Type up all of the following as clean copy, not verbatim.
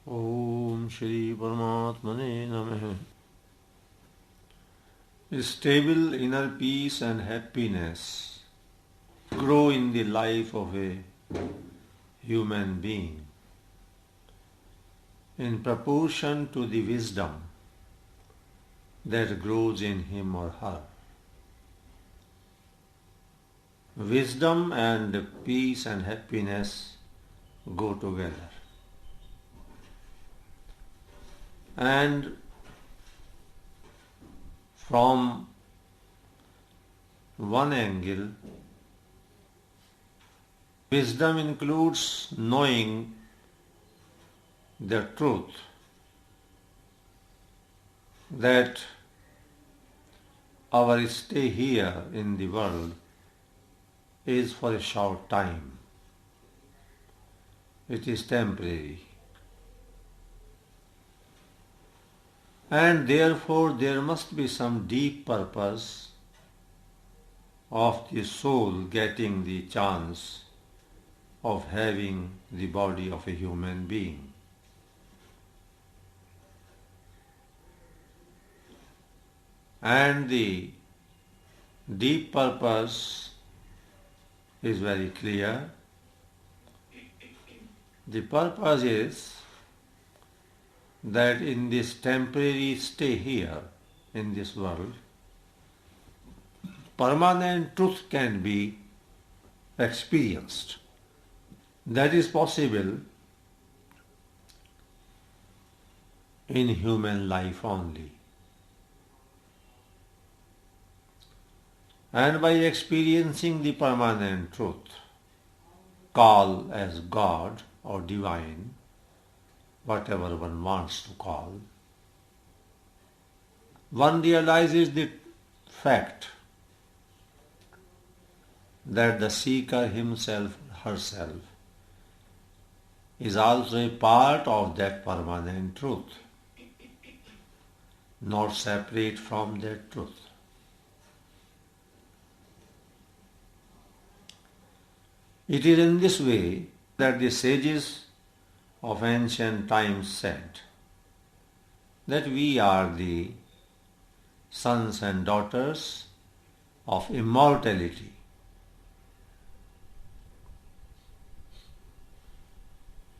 Om Shri Paramatmane Namaha. Stable inner peace and happiness grow in the life of a human being in proportion to the wisdom that grows in him or her. Wisdom and peace and happiness go together. And from one angle, wisdom includes knowing the truth that our stay here in the world is for a short time. It is temporary. And therefore there must be some deep purpose of the soul getting the chance of having the body of a human being. And the deep purpose is very clear. The purpose is that in this temporary stay here in this world, permanent truth can be experienced. That is possible in human life only. And by experiencing the permanent truth, call as God or divine, whatever one wants to call, one realizes the fact that the seeker himself or herself is also a part of that permanent truth, not separate from that truth. It is in this way that the sages of ancient times said that we are the sons and daughters of immortality.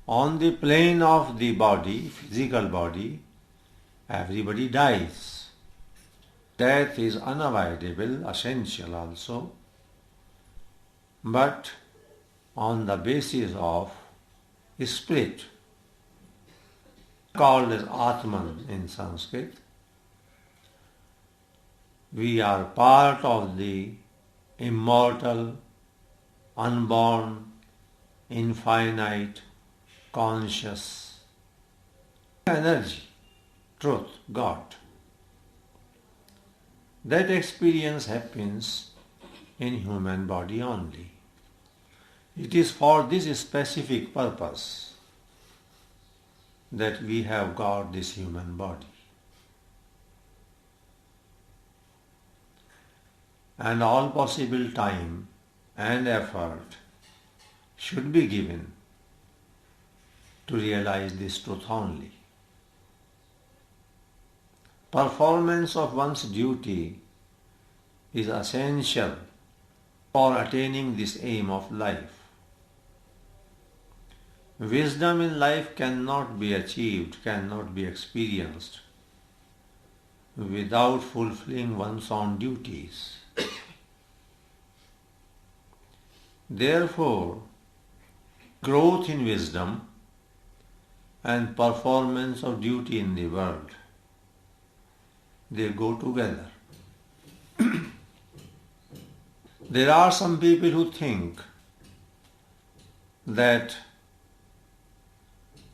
On the plane of the body, physical body, everybody dies. Death is unavoidable, essential also, but on the basis of spirit, called as Atman in Sanskrit. We are part of the immortal, unborn, infinite, conscious energy, truth, God. That experience happens in human body only. It is for this specific purpose that we have got this human body. And all possible time and effort should be given to realize this truth only. Performance of one's duty is essential for attaining this aim of life. Wisdom in life cannot be achieved, cannot be experienced without fulfilling one's own duties. Therefore, growth in wisdom and performance of duty in the world, they go together. There are some people who think that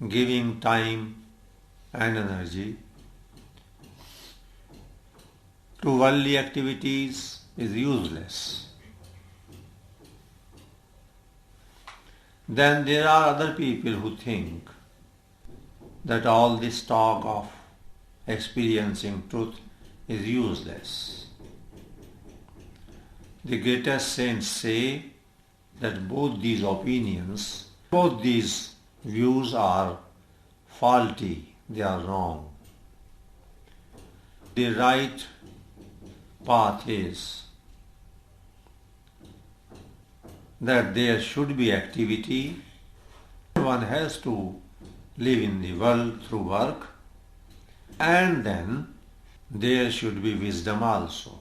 giving time and energy to worldly activities is useless. Then there are other people who think that all this talk of experiencing truth is useless. The greatest saints say that both these opinions, both these views are faulty, they are wrong. The right path is that there should be activity. One has to live in the world through work, and then there should be wisdom also.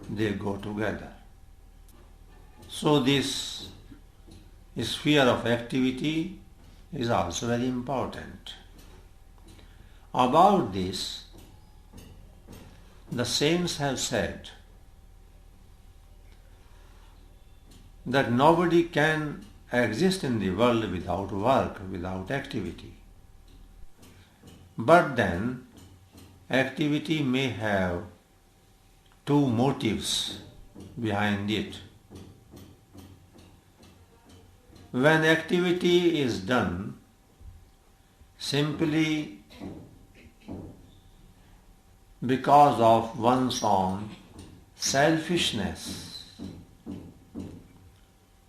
They go together. So this sphere of activity is also very important. About this, the saints have said that nobody can exist in the world without work, without activity. But then, activity may have two motives behind it. When activity is done simply because of one's own selfishness,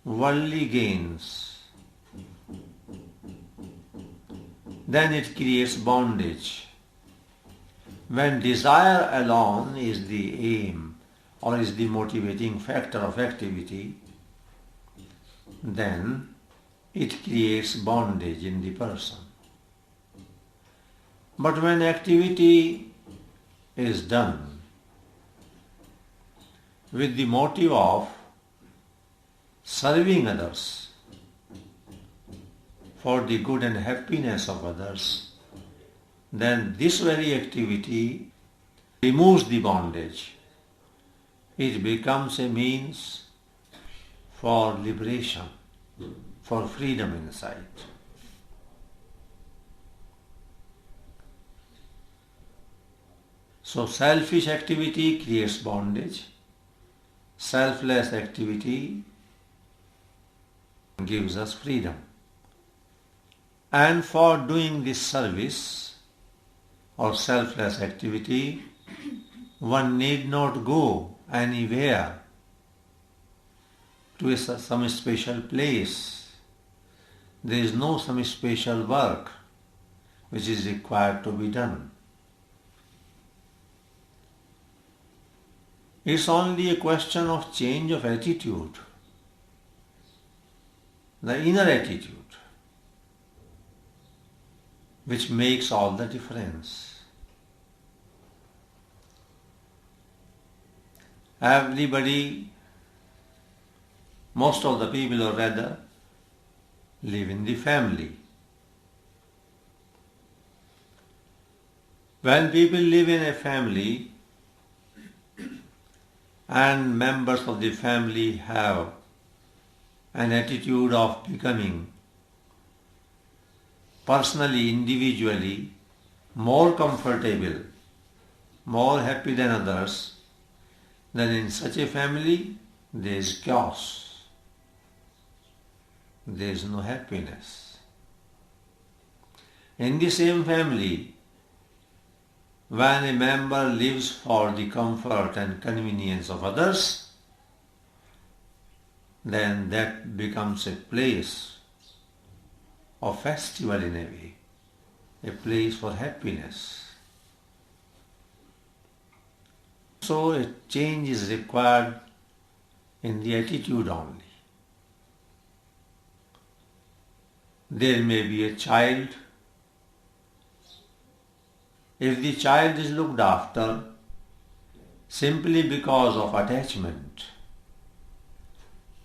worldly gains, then it creates bondage. When desire alone is the aim or is the motivating factor of activity, then it creates bondage in the person. But when activity is done with the motive of serving others for the good and happiness of others, then this very activity removes the bondage. It becomes a means for liberation, for freedom inside. So selfish activity creates bondage. Selfless activity gives us freedom. And for doing this service or selfless activity, one need not go anywhere to some special place. There is no some special work which is required to be done. It's only a question of change of attitude, the inner attitude, which makes all the difference. Everybody, most of the people, or rather, live in the family. When people live in a family and members of the family have an attitude of becoming personally, individually, more comfortable, more happy than others, then in such a family there is chaos. There is no happiness. In the same family, when a member lives for the comfort and convenience of others, then that becomes a place of festival in a way, a place for happiness. So a change is required in the attitude only. There may be a child. If the child is looked after simply because of attachment,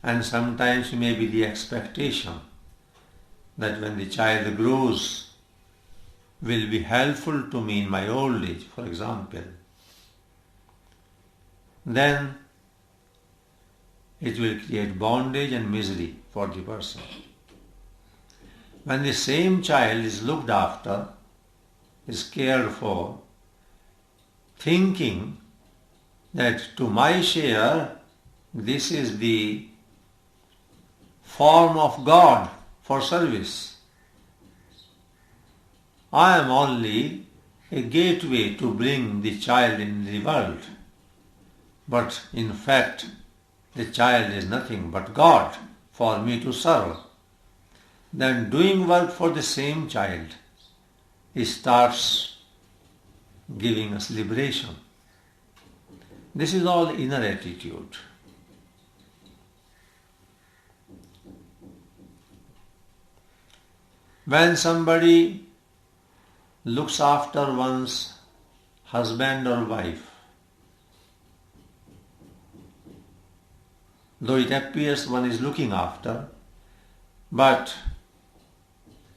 and sometimes maybe the expectation that when the child grows will be helpful to me in my old age, for example, then it will create bondage and misery for the person. When the same child is looked after, is cared for, thinking that to my share this is the form of God for service. I am only a gateway to bring the child in the world. But in fact, the child is nothing but God for me to serve. then doing work for the same child starts giving us liberation. This is all inner attitude. When somebody looks after one's husband or wife, though it appears one is looking after, but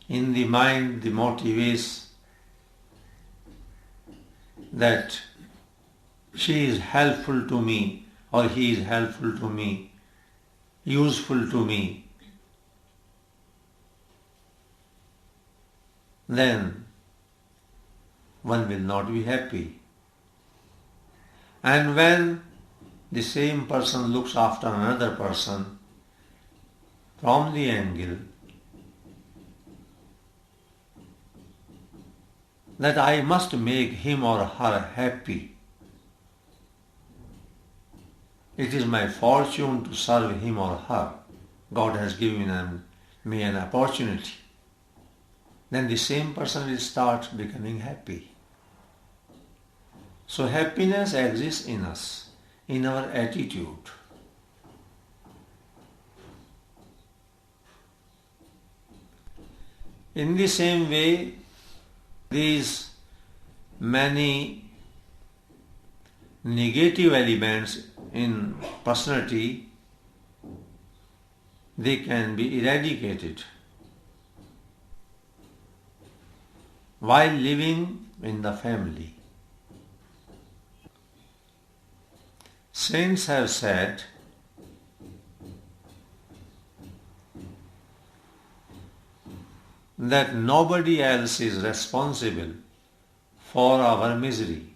in the mind the motive is that she is helpful to me or he is helpful to me, useful to me, then one will not be happy. And when the same person looks after another person from the angle that I must make him or her happy, it is my fortune to serve him or her, God has given me an opportunity, then the same person will start becoming happy. So happiness exists in us, in our attitude. In the same way, these many negative elements in personality, they can be eradicated while living in the family. Saints have said that nobody else is responsible for our misery.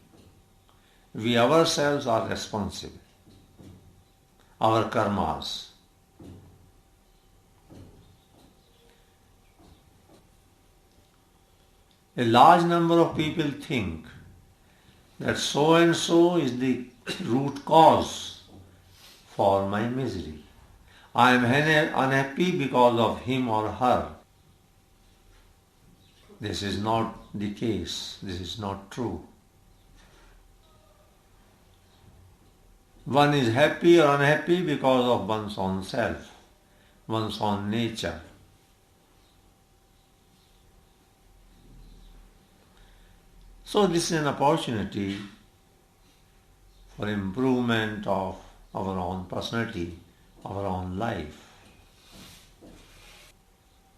We ourselves are responsible. Our karmas. A large number of people think that so and so is the root cause for my misery. I am unhappy because of him or her. This is not the case. This is not true. One is happy or unhappy because of one's own self, one's own nature. So this is an opportunity for improvement of our own personality, our own life.